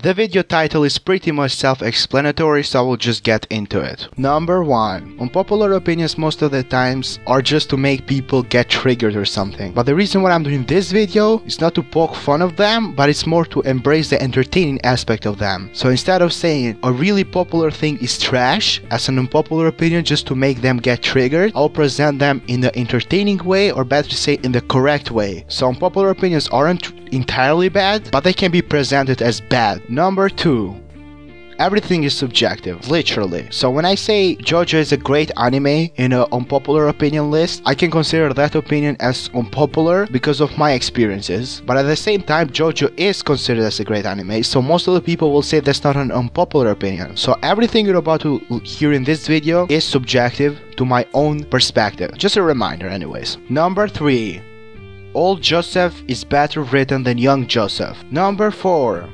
The video title is pretty much self-explanatory, so I will just get into it. Number 1. Unpopular opinions most of the times are just to make people get triggered or something. But the reason why I'm doing this video is not to poke fun of them, but it's more to embrace the entertaining aspect of them. So instead of saying a really popular thing is trash as an unpopular opinion just to make them get triggered, I'll present them in the entertaining way, or better to say in the correct way. So unpopular opinions aren't entirely bad, but they can be presented as bad. Number 2. Everything is subjective, literally. So when I say JoJo is a great anime in an unpopular opinion list, I can consider that opinion as unpopular because of my experiences. But at the same time, JoJo is considered as a great anime, so most of the people will say that's not an unpopular opinion. So everything you're about to hear in this video is subjective to my own perspective. Just a reminder anyways. Number 3. Old Joseph is better written than young Joseph. Number 4.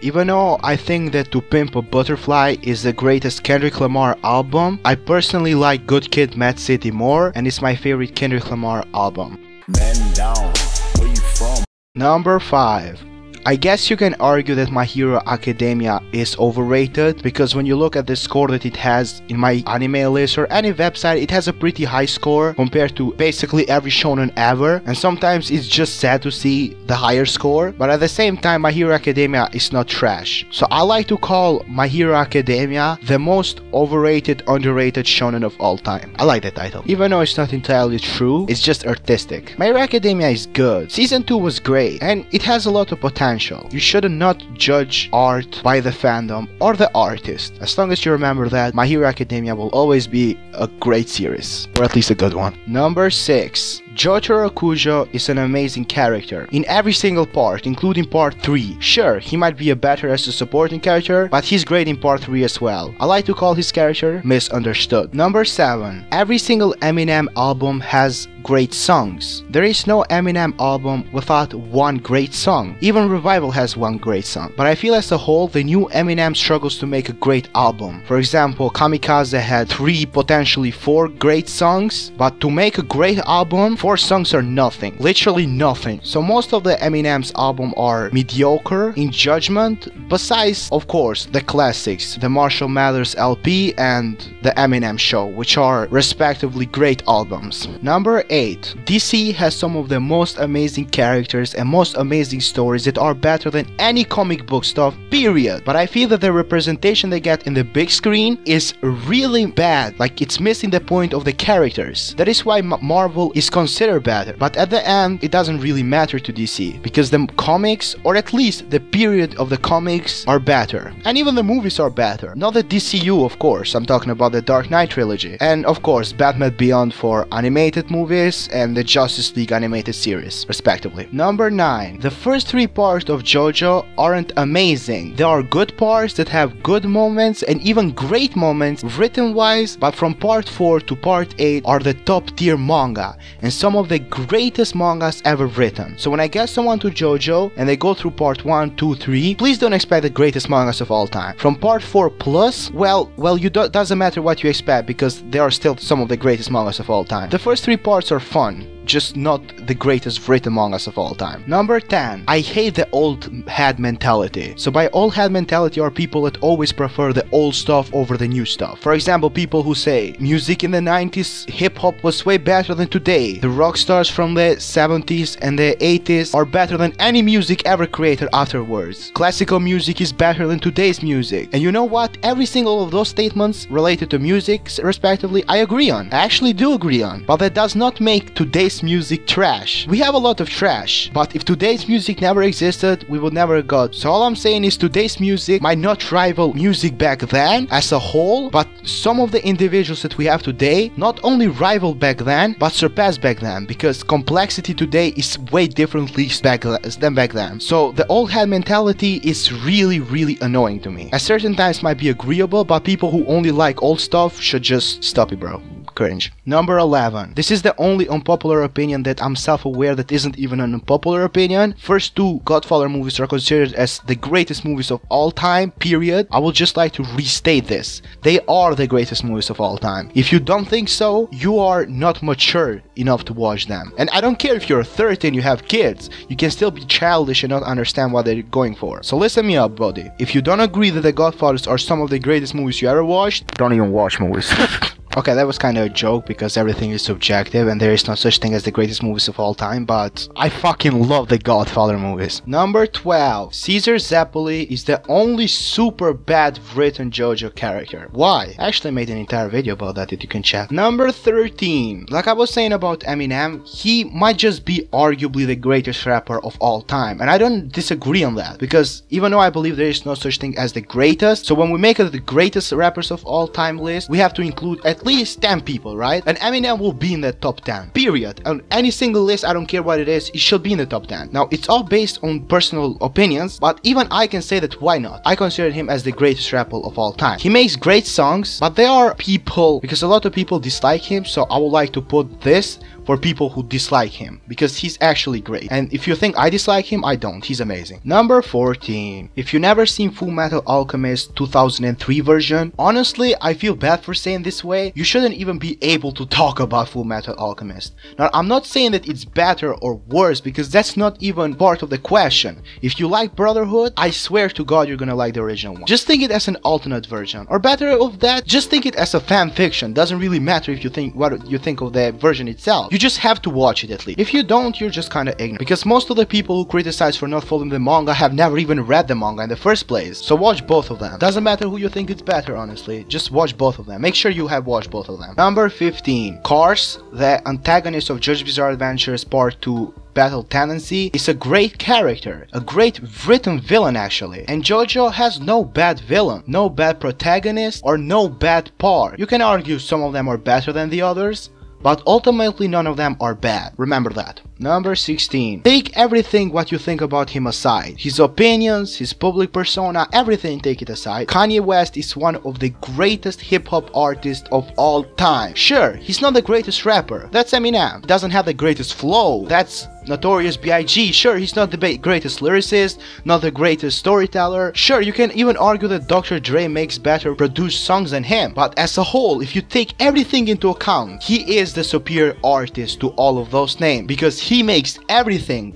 Even though I think that To Pimp a Butterfly is the greatest Kendrick Lamar album, I personally like Good Kid, Mad City more, and it's my favorite Kendrick Lamar album. Man down, where you from? Number 5. I guess you can argue that My Hero Academia is overrated, because when you look at the score that it has in my anime list or any website, it has a pretty high score compared to basically every shonen ever, and sometimes it's just sad to see the higher score. But at the same time, My Hero Academia is not trash. So I like to call My Hero Academia the most overrated, underrated shonen of all time. I like that title. Even though it's not entirely true, it's just artistic. My Hero Academia is good. Season 2 was great, and it has a lot of potential. You should not judge art by the fandom or the artist. As long as you remember that, My Hero Academia will always be a great series, or at least a good one. Number 6. Jotaro Kujo is an amazing character in every single part, including part 3. Sure, he might be a better as a supporting character, but he's great in part 3 as well. I like to call his character misunderstood. Number 7. Every single Eminem album has great songs. There is no Eminem album without one great song. Even Revival has one great song. But I feel as a whole, the new Eminem struggles to make a great album. For example, Kamikaze had 3, potentially 4 great songs, but to make a great album, 4 songs are nothing. Literally nothing. So most of the Eminem's album are mediocre in judgment, besides, of course, the classics, the Marshall Mathers LP and the Eminem Show, which are respectively great albums. Number 8. DC has some of the most amazing characters and most amazing stories that are better than any comic book stuff, period. But I feel that the representation they get in the big screen is really bad. Like, it's missing the point of the characters. That is why Marvel is considered better. But at the end, it doesn't really matter to DC, because the comics, or at least the period of the comics, are better. And even the movies are better. Not the DCU, of course. I'm talking about the Dark Knight trilogy. And of course, Batman Beyond for animated movies and the Justice League animated series, respectively. Number 9. The first 3 parts of JoJo aren't amazing. There are good parts that have good moments and even great moments written wise, but from part 4 to part 8 are the top tier manga and some of the greatest mangas ever written. So when I get someone to JoJo and they go through part 1, 2, 3, please don't expect the greatest mangas of all time. From part 4 plus, well, doesn't matter what you expect, because they are still some of the greatest mangas of all time. The first 3 parts are fun, just not the greatest written mangas of all time. Number 10. I hate the old head mentality. So by old head mentality are people that always prefer the old stuff over the new stuff. For example, people who say music in the 90s, hip-hop was way better than today. The rock stars from the 70s and the 80s are better than any music ever created afterwards. Classical music is better than today's music. And you know what? Every single of those statements related to music, respectively, I agree on. I actually do agree on. But that does not make today's music trash. We have a lot of trash, but if today's music never existed, we would never got. So all I'm saying is today's music might not rival music back then as a whole, but some of the individuals that we have today not only rival back then, but surpass back then, because complexity today is way differently than back then. So the old head mentality is really annoying to me. At certain times might be agreeable, but people who only like old stuff should just stop it, bro. cringe. Number 11. This is the only unpopular opinion that I'm self-aware that isn't even an unpopular opinion. First two Godfather movies are considered as the greatest movies of all time, period. I would just like to restate this. They are the greatest movies of all time. If you don't think so, you are not mature enough to watch them. And I don't care if you're 30 and you have kids, you can still be childish and not understand what they're going for. So listen me up, buddy. If you don't agree that The Godfathers are some of the greatest movies you ever watched, don't even watch movies. Okay, that was kind of a joke because everything is subjective and there is no such thing as the greatest movies of all time, but I fucking love the Godfather movies. Number 12. Caesar Zeppeli is the only super bad written JoJo character. Why? I actually made an entire video about that you can check. Number 13. Like I was saying about Eminem, he might just be arguably the greatest rapper of all time, and I don't disagree on that because even though I believe there is no such thing as the greatest, so when we make it the greatest rappers of all time list, we have to include at least 10 people, right? And Eminem will be in the top 10, period. On any single list, I don't care what it is, it should be in the top 10. Now, it's all based on personal opinions, but even I can say that why not? I consider him as the greatest rapper of all time. He makes great songs, but there are people, because a lot of people dislike him, so I would like to put this for people who dislike him, because he's actually great. And if you think I dislike him, I don't. He's amazing. Number 14. If you never seen Full Metal Alchemist 2003 version, honestly, I feel bad for saying this way. You shouldn't even be able to talk about Full Metal Alchemist. Now, I'm not saying that it's better or worse, because that's not even part of the question. If you like Brotherhood, I swear to God you're gonna like the original one. Just think it as an alternate version. Or better of that, just think it as a fan fiction. Doesn't really matter if you think what you think of the version itself. You just have to watch it at least. If you don't, you're just kinda ignorant. Because most of the people who criticize for not following the manga have never even read the manga in the first place. So watch both of them. Doesn't matter who you think is better, honestly. Just watch both of them. Make sure you have watched both of them. Number 15. Cars, the antagonist of JoJo's Bizarre Adventures Part 2 Battle Tendency, is a great character, a great written villain actually, and JoJo has no bad villain, no bad protagonist, or no bad part. You can argue some of them are better than the others, but ultimately none of them are bad. Remember that. Number 16. Take everything what you think about him aside. His opinions, his public persona, everything take it aside. Kanye West is one of the greatest hip-hop artists of all time. Sure, he's not the greatest rapper. That's Eminem. He doesn't have the greatest flow. That's Notorious B.I.G. Sure, he's not the greatest lyricist, not the greatest storyteller. Sure, you can even argue that Dr. Dre makes better produced songs than him. But as a whole, if you take everything into account, he is the superior artist to all of those names, because he makes everything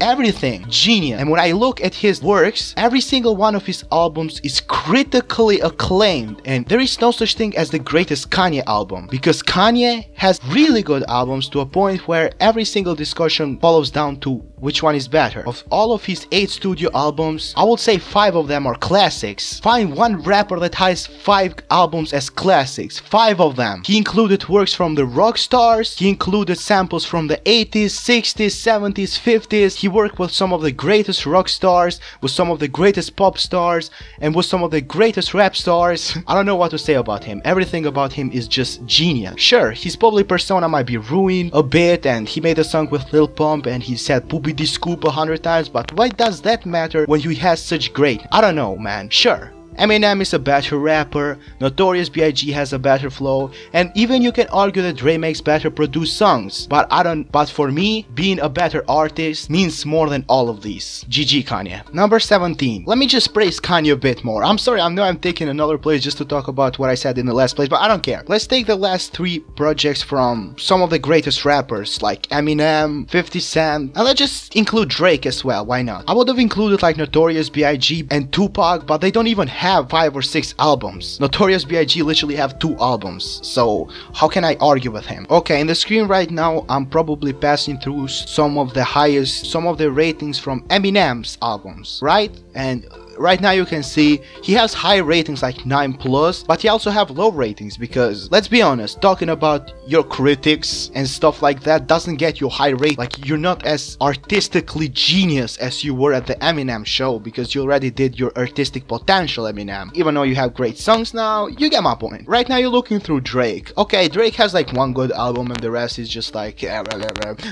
genius. And when I look at his works, every single one of his albums is critically acclaimed, and there is no such thing as the greatest Kanye album, because Kanye has really good albums to a point where every single discussion follows down to which one is better. Of all of his 8 studio albums, I would say 5 of them are classics. Find one rapper that has 5 albums as classics. 5 of them. He included works from the rock stars, he included samples from the 80s, 60s, 70s, 50s. He worked with some of the greatest rock stars, with some of the greatest pop stars, and with some of the greatest rap stars. I don't know what to say about him. Everything about him is just genius. Sure, his public persona might be ruined a bit, and he made a song with Lil Pump and he said "Poopy the Scoop" 100 times, but why does that matter when he has such great? I don't know, man. Sure, Eminem is a better rapper, Notorious B.I.G. has a better flow, and even you can argue that Dre makes better produced songs, but for me, being a better artist means more than all of these. GG Kanye. Number 17. Let me just praise Kanye a bit more. I'm sorry, I know I'm taking another place just to talk about what I said in the last place, but I don't care. Let's take the last 3 projects from some of the greatest rappers like Eminem, 50 Cent, and let's just include Drake as well, why not? I would have included like Notorious B.I.G. and Tupac, but they don't even have 5 or 6 albums. Notorious B.I.G. literally have 2 albums, so how can I argue with him? Okay, in the screen right now, I'm probably passing through some of the ratings from Eminem's albums, right? And right now you can see he has high ratings like 9+, but he also have low ratings because, let's be honest, talking about your critics and stuff like that doesn't get you high rate. Like, you're not as artistically genius as you were at the Eminem show because you already did your artistic potential, Eminem. Even though you have great songs now, you get my point. Right now you're looking through Drake. Okay, Drake has like 1 good album and the rest is just like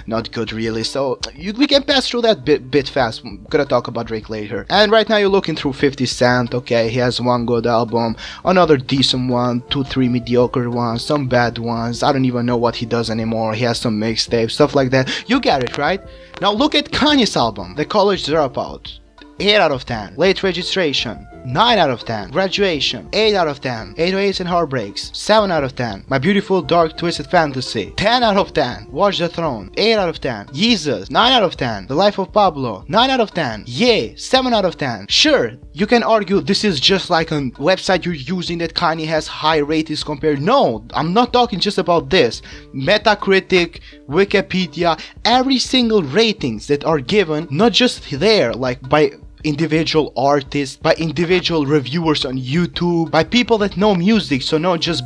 not good really, so we can pass through that bit fast. I'm gonna talk about Drake later. And right now you're looking through 50 Cent. Okay, he has one good album, another decent one, 2-3 mediocre ones, some bad ones. I don't even know what he does anymore. He has some mixtapes, stuff like that. You get it, right? Now look at Kanye's album, The College Dropout. 8 out of 10. Late Registration, 9 out of 10. Graduation, 8 out of 10. 808s and Heartbreaks, 7 out of 10. My Beautiful Dark Twisted Fantasy, 10 out of 10. Watch the Throne, 8 out of 10. Jesus, 9 out of 10. The Life of Pablo, 9 out of 10. Yay, 7 out of 10. Sure, you can argue this is just like a website you're using that Kanye has high ratings compared. No, I'm not talking just about this. Metacritic, Wikipedia, every single ratings that are given, not just there, like by individual artists, by individual reviewers on YouTube, by people that know music, so not just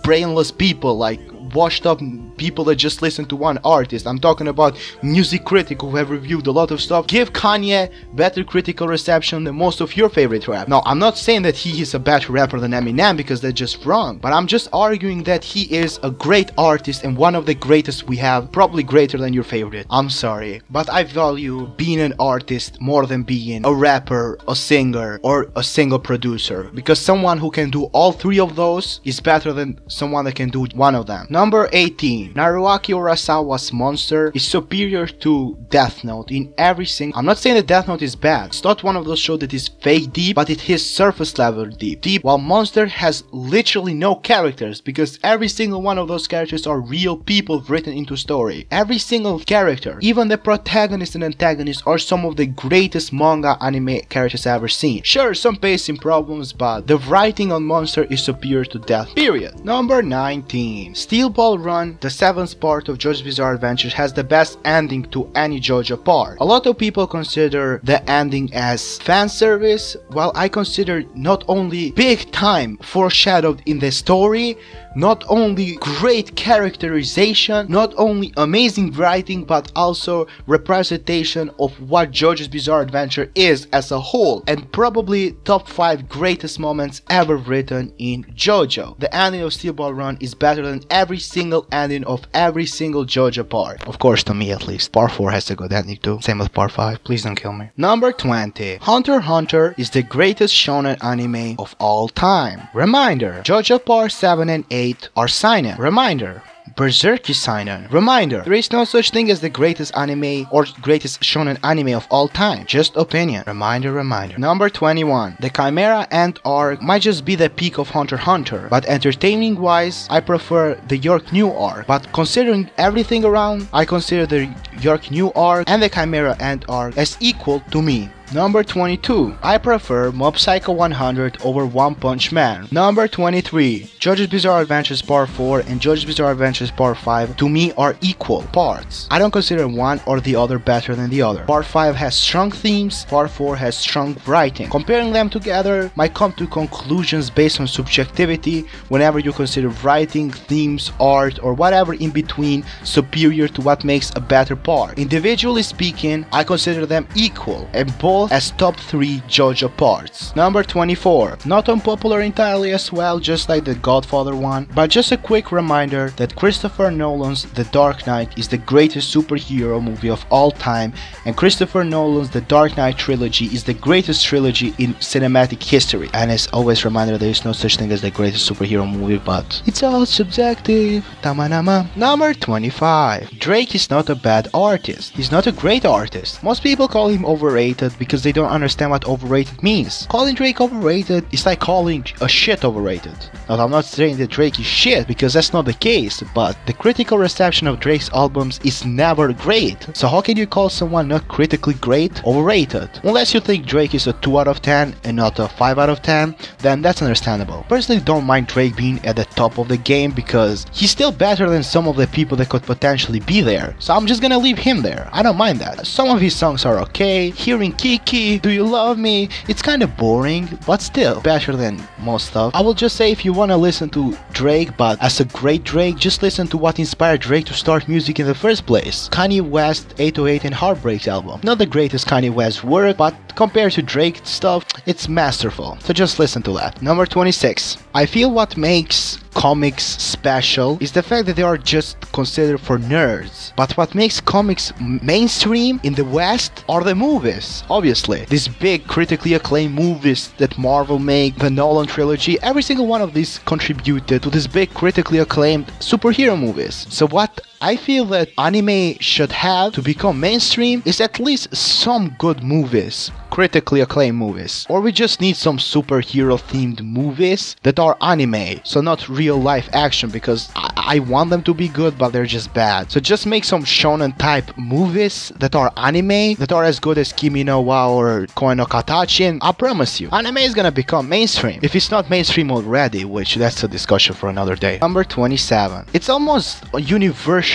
brainless people like washed up people that just listen to one artist. I'm talking about Music Critic who have reviewed a lot of stuff. Give Kanye better critical reception than most of your favorite rap. Now, I'm not saying that he is a better rapper than Eminem because that's just wrong, but I'm just arguing that he is a great artist and one of the greatest we have, probably greater than your favorite. I'm sorry, but I value being an artist more than being a rapper, a singer, or a single producer, because someone who can do all three of those is better than someone that can do one of them. Number 18. Naruaki Urasawa's Monster is superior to Death Note in every single... I'm not saying that Death Note is bad. It's not one of those shows that is fake deep, but it is surface level deep. While Monster has literally no characters, because every single one of those characters are real people written into story. Every single character, even the protagonist and antagonist, are some of the greatest manga anime characters I've ever seen. Sure, some pacing problems, but the writing on Monster is superior to Death, period. Number 19. Steel Ball Run, the 7th part of JoJo's Bizarre Adventure, has the best ending to any JoJo part. A lot of people consider the ending as fan service, while I consider not only big time foreshadowed in the story, not only great characterization, not only amazing writing, but also representation of what JoJo's Bizarre Adventure is as a whole, and probably top 5 greatest moments ever written in JoJo. The ending of Steel Ball Run is better than every single ending of every single JoJo part. Of course, to me at least. Part 4 has a good ending too. Same with Part 5. Please don't kill me. Number 20. Hunter x Hunter is the greatest shonen anime of all time. Reminder. JoJo Part 7 and 8 are seinen. Reminder. Berserk is seinen. Reminder, there is no such thing as the greatest anime or greatest shonen anime of all time. Just opinion. Reminder, reminder. Number 21. The Chimera Ant arc might just be the peak of Hunter x Hunter, but entertaining wise, I prefer the York New arc. But considering everything around, I consider the York New arc and the Chimera Ant arc as equal to me. Number 22. I prefer Mob Psycho 100 over One Punch Man. Number 23. JoJo's Bizarre Adventures Part 4 and JoJo's Bizarre Adventures Part 5 to me are equal parts. I don't consider one or the other better than the other. Part 5 has strong themes, Part 4 has strong writing. Comparing them together might come to conclusions based on subjectivity whenever you consider writing, themes, art, or whatever in between superior to what makes a better part. Individually speaking, I consider them equal and both as top 3 JoJo parts. Number 24. Not unpopular entirely as well, just like the Godfather one, but just a quick reminder that Christopher Nolan's The Dark Knight is the greatest superhero movie of all time, and Christopher Nolan's The Dark Knight trilogy is the greatest trilogy in cinematic history. And as always, reminder, there is no such thing as the greatest superhero movie, but it's all subjective. Tamanama. Number 25. Drake is not a bad artist. He's not a great artist. Most people call him overrated because they don't understand what overrated means. Calling Drake overrated is like calling a shit overrated. Now, I'm not saying that Drake is shit, because that's not the case, but the critical reception of Drake's albums is never great. So how can you call someone not critically great overrated? Unless you think Drake is a 2 out of 10 and not a 5 out of 10, then that's understandable. Personally, don't mind Drake being at the top of the game because he's still better than some of the people that could potentially be there. So I'm just gonna leave him there. I don't mind that. Some of his songs are okay. Hearing Kiki, Do You Love Me? It's kind of boring, but still better than most stuff. I will just say, if you want to listen to Drake, but as a great Drake, just listen to what inspired Drake to start music in the first place. Kanye West 808 and Heartbreaks album. Not the greatest Kanye West work, but compared to Drake stuff, it's masterful. So just listen to that. Number 26. I feel what makes comics special is the fact that they are just considered for nerds. But what makes comics mainstream in the West are the movies, obviously. These big critically acclaimed movies that Marvel make, the Nolan trilogy, every single one of these contributed to these big critically acclaimed superhero movies. So what I feel that anime should have to become mainstream is at least some good movies, critically acclaimed movies. Or we just need some superhero themed movies that are anime, so not real life action, because I want them to be good but they're just bad. So just make some shonen type movies that are anime, that are as good as Kimi no Wa or Koe no Katachi, and I promise you, anime is gonna become mainstream. If it's not mainstream already, which that's a discussion for another day. Number 27. It's almost universally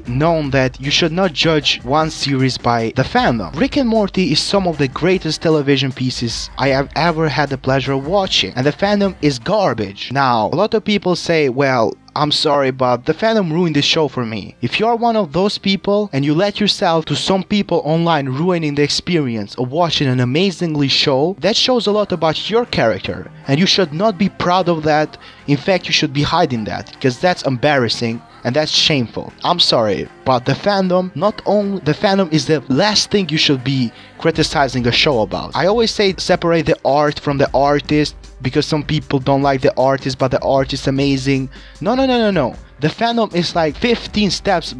known that you should not judge one series by the fandom. Rick and Morty is some of the greatest television pieces I have ever had the pleasure of watching, and the fandom is garbage. Now, a lot of people say, well, I'm sorry, but the fandom ruined the show for me. If you are one of those people and you let yourself to some people online ruining the experience of watching an amazingly show, that shows a lot about your character, and you should not be proud of that. In fact, you should be hiding that, because that's embarrassing and that's shameful. I'm sorry, but the fandom, the fandom is the last thing you should be criticizing a show about. I always say separate the art from the artist, because some people don't like the artist but the art is amazing. No. The fandom is like 15 steps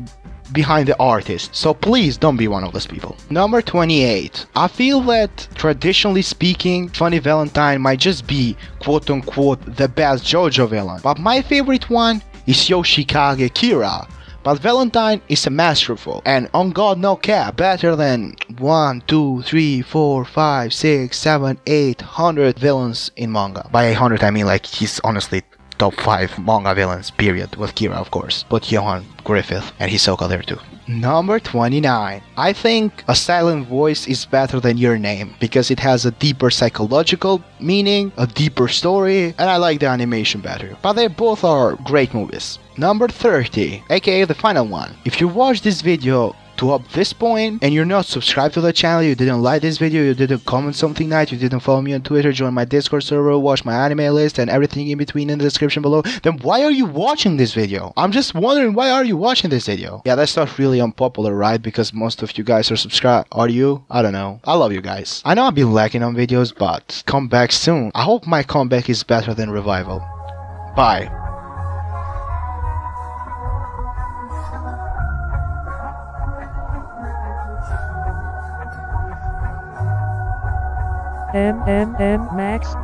behind the artist, so please don't be one of those people. Number 28. I feel that traditionally speaking, Funny Valentine might just be quote unquote the best JoJo villain, but my favorite one is Yoshikage Kira. But Valentine is a masterful, and on God no cap, better than 1, 2, 3, 4, 5, 6, 7, 800 villains in manga. By 800 I mean like he's honestly top 5 manga villains, period, with Kira of course, but Johan Griffith and Hisoka there too. Number 29. I think A Silent Voice is better than Your Name, because it has a deeper psychological meaning, a deeper story, and I like the animation better. But they both are great movies. Number 30, aka the final one. If you watch this video to up this point and you're not subscribed to the channel, you didn't like this video, you didn't comment something nice, you didn't follow me on Twitter, join my Discord server, watch my anime list and everything in between in the description below, then why are you watching this video? I'm just wondering, why are you watching this video? Yeah, that's not really unpopular, right? Because most of you guys are subscribed. Are you? I don't know. I love you guys. I know I've been lacking on videos, but come back soon. I hope my comeback is better than Revival. Bye. Max.